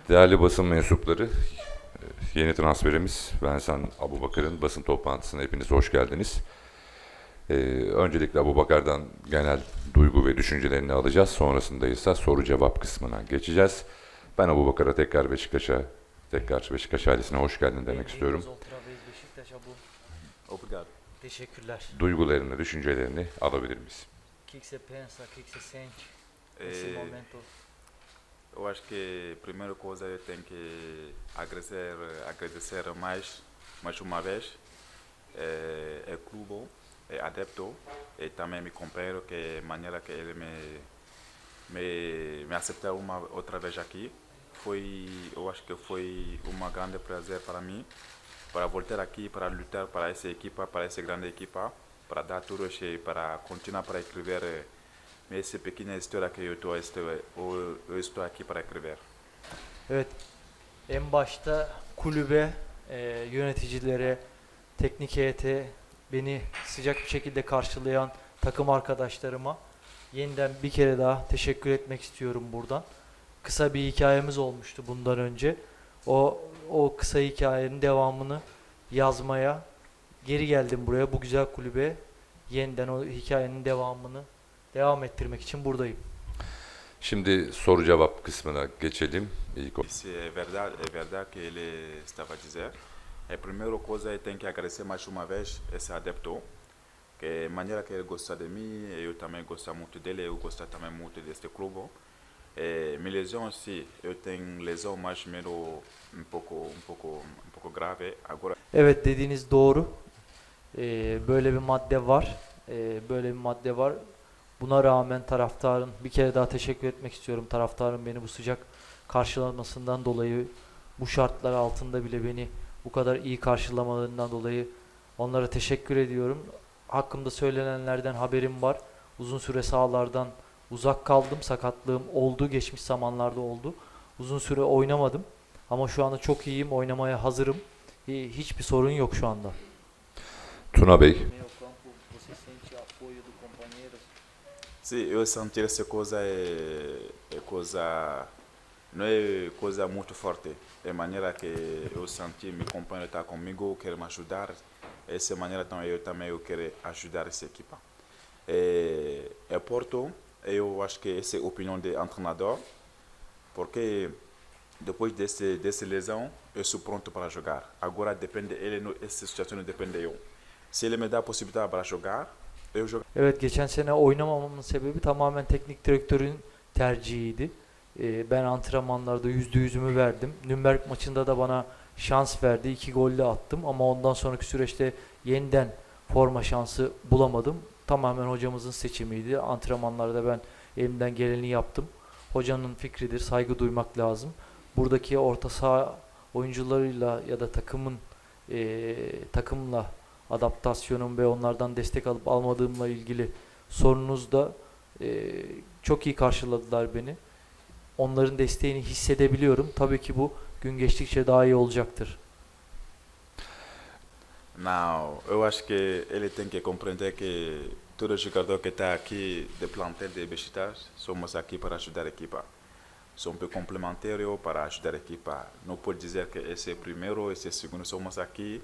Değerli basın mensupları, yeni transferimiz Vincent Aboubakır'ın basın toplantısına hepiniz hoş geldiniz. Öncelikle Aboubakar'dan genel duygu ve düşüncelerini alacağız. Sonrasında ise soru cevap kısmına geçeceğiz. Ben Aboubakar'a tekrar Beşiktaş ailesine hoş geldin demek istiyorum. Beşiktaş Abu. Obrigado. Teşekkürler. Duygularını, düşüncelerini alabilir miyiz? O que você pensa, o que você sente nesse Eh, momento? eu acho que a primeira coisa eu tenho que agradecer mais uma vez é clube, é adepto e também meu companheiro que maneira que ele me aceitou uma outra vez aqui eu acho que foi uma grande prazer para mim para voltar aqui para lutar para essa equipa, para essa grande equipa, para dar tudo e para continuar para escrever essa pequena história que eu estou aqui para escrever. Evet, en başta kulübe, yöneticilere, teknik heyete, beni sıcak bir şekilde karşılayan takım arkadaşlarıma yeniden bir kere daha teşekkür etmek istiyorum buradan. Kısa bir hikayemiz olmuştu bundan önce. O kısa hikayenin devamını yazmaya geri geldim buraya, bu güzel kulübe. Yeniden o hikayenin devamını devam ettirmek için buradayım. Şimdi soru cevap kısmına geçelim. Se é verdade que ele estava a dizer. A primeira coisa eu tenho que agradecer mais uma vez esse adepto, que a maneira que ele gosta de mim, eu também gosto muito dele, eu gosto também muito deste clube. Minha lesão sim, eu tenho lesão mais ou menos um pouco grave. Agora Evet, dediğiniz doğru. Böyle bir madde var. Böyle bir madde var. Buna rağmen taraftarın, bir kere daha teşekkür etmek istiyorum. Taraftarın beni bu sıcak karşılamasından dolayı, bu şartlar altında bile beni bu kadar iyi karşılamalarından dolayı onlara teşekkür ediyorum. Hakkımda söylenenlerden haberim var. Uzun süre sahalardan uzak kaldım. Sakatlığım oldu. Geçmiş zamanlarda oldu. Uzun süre oynamadım. Ama şu anda çok iyiyim. Oynamaya hazırım. Hiçbir sorun yok şu anda. Tuna Bey, sim, eu sentir essa coisa é coisa não é coisa muito forte. É maneira que eu senti meu companheiro está comigo, quer me ajudar. Essa maneira então eu também eu quero ajudar essa equipa. É Porto, eu acho que essa é a opinião do treinador, porque depois dessa lesão eu sou pronto para jogar. Agora depende ele, essa situação não depende eu. Se ele me dá a possibilidade para jogar, eu jogo. Evet, geçen sene oynamamamın sebebi tamamen teknik direktörün tercihiydi. Ben antrenmanlarda %100'ümü verdim. Nürnberg maçında da bana şans verdi. 2 gol de attım ama ondan sonraki süreçte yeniden forma şansı bulamadım. Tamamen hocamızın seçimiydi. Antrenmanlarda ben elimden geleni yaptım. Hocanın fikridir, saygı duymak lazım. Buradaki orta saha oyuncularıyla ya da takımla adaptasyonum ve onlardan destek alıp almadığımla ilgili sorunuzda çok iyi karşıladılar beni. Onların desteğini hissedebiliyorum. Tabii ki bu gün geçtikçe daha iyi olacaktır. Não, eu acho que ele tem que compreender que todo jogador que está aqui de plantel de Beşiktaş somos aqui para ajudar a equipa. Somos complementários para ajudar a equipa. Não pode dizer que esse é o primeiro, esse é o segundo. Somos aqui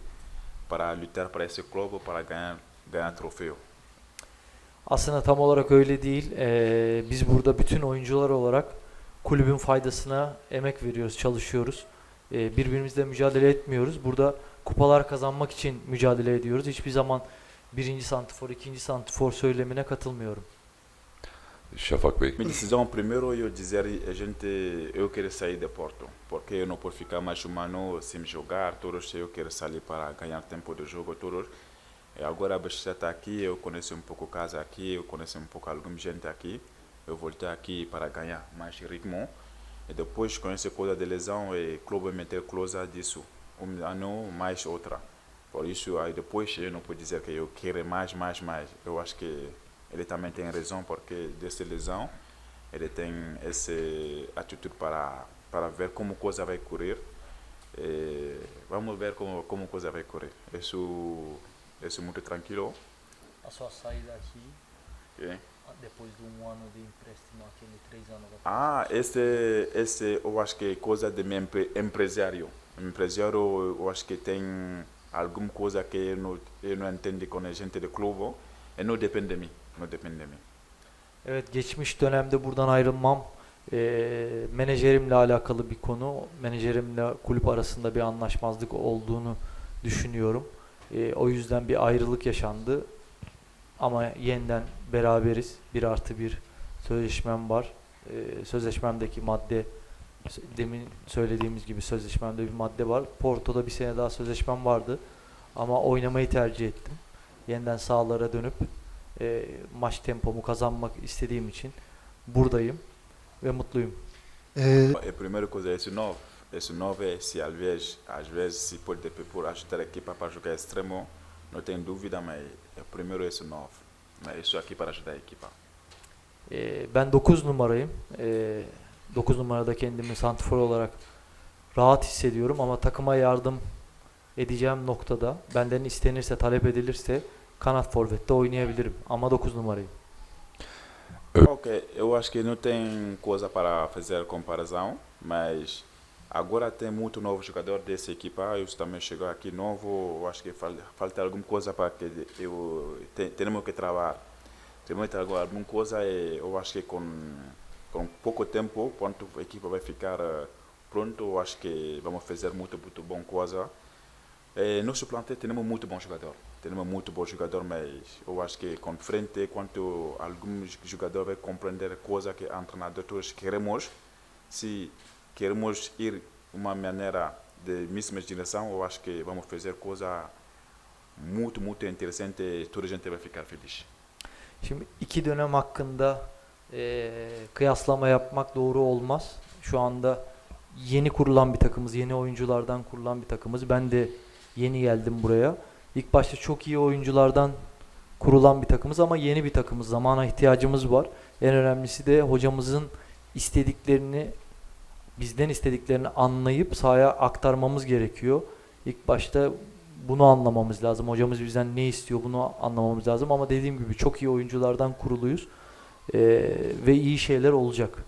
para lutar para esse clube, para ganhar troféu. Aslında tam olarak öyle değil. Biz burada bütün oyuncular olarak kulübün faydasına emek veriyoruz, çalışıyoruz. Birbirimizle mücadele etmiyoruz. Burada kupalar kazanmak için mücadele ediyoruz. Hiçbir zaman birinci santifor, ikinci santifor söylemine katılmıyorum. Şafak Bey. Minha decisão primeiro eu dizer eu quero sair de Porto, porque eu não posso ficar mais um ano sem jogar, todos eu quero sair para ganhar tempo de jogo, todos. E agora a Beşiktaş está aqui, eu conheço um pouco casa aqui, eu conheço um pouco alguma gente aqui. Eu voltei aqui para ganhar mais ritmo. E depois com essa coisa de lesão, o clube meter cláusula disso, ano mais outra. Por isso aí depois eu não posso dizer que eu quero mais. Eu acho que ele também tem razão porque dessa lesão ele tem essa atitude para ver como a coisa vai correr. Vamos ver como a coisa vai correr. Isso muito tranquilo. A sua saída aqui, Okay. depois de ano de empréstimo, aquele 3 anos atrás. Ah, esse eu acho que é coisa de meu empresário. Empresário, eu acho que tem alguma coisa que eu não entendo com a gente do clube e não depende de mim. Não depende de mim. Evet, geçmiş dönemde buradan ayrılmam menajerimle alakalı bir konu. Menajerimle kulüp arasında bir anlaşmazlık olduğunu düşünüyorum. O yüzden bir ayrılık yaşandı. Ama yeniden beraberiz. 1+1 sözleşmem var. Sözleşmemdeki madde, demin söylediğimiz gibi sözleşmemde bir madde var. Porto'da bir sene daha sözleşmem vardı. Ama oynamayı tercih ettim. Yeniden sahalara dönüp maç tempomu kazanmak istediğim için buradayım ve mutluyum. A primeira coisa é esse novo. Esse novo é se às vezes se pode por ajudar a equipa para jogar extremo, não tem dúvida, mas primeiro esse novo. Mas isso aqui para ajudar a equipa. Ben 9 numarayım. 9 numarada kendimi santrfor olarak rahat hissediyorum ama takıma yardım edeceğim noktada benden istenirse, talep edilirse kanat forvette oynayabilirim ama 9 numarayım. Ok, eu acho que não tem coisa para fazer comparação, mas agora tem muito novo jogador dessa equipa. Eu também chegou aqui novo, eu acho que falta alguma coisa para que temos que trabalhar. Temos que trabalhar alguma coisa e eu acho que com pouco tempo, quando a equipa vai ficar pronto, eu acho que vamos fazer muito bom coisa. Nosso plantel temos muito bom jogador. Temos muito bom jogador, mas eu acho que com frente, quando alguns jogadores vão compreender a coisa que treinadores queremos, se queremos ir uma maneira de mesma direção, eu acho que vamos fazer coisa muito interessante e toda a gente vai ficar feliz. Şimdi iki dönem hakkında kıyaslama yapmak doğru olmaz. Şu anda yeni kurulan bir takımız, yeni oyunculardan kurulan bir takımız. Ben de yeni geldim buraya. İlk başta çok iyi oyunculardan kurulan bir takımız ama yeni bir takımız. Zamana ihtiyacımız var. En önemlisi de hocamızın istediklerini, bizden istediklerini anlayıp sahaya aktarmamız gerekiyor. İlk başta bunu anlamamız lazım. Hocamız bizden ne istiyor bunu anlamamız lazım. Ama dediğim gibi çok iyi oyunculardan kuruluyuz. Ve iyi şeyler olacak.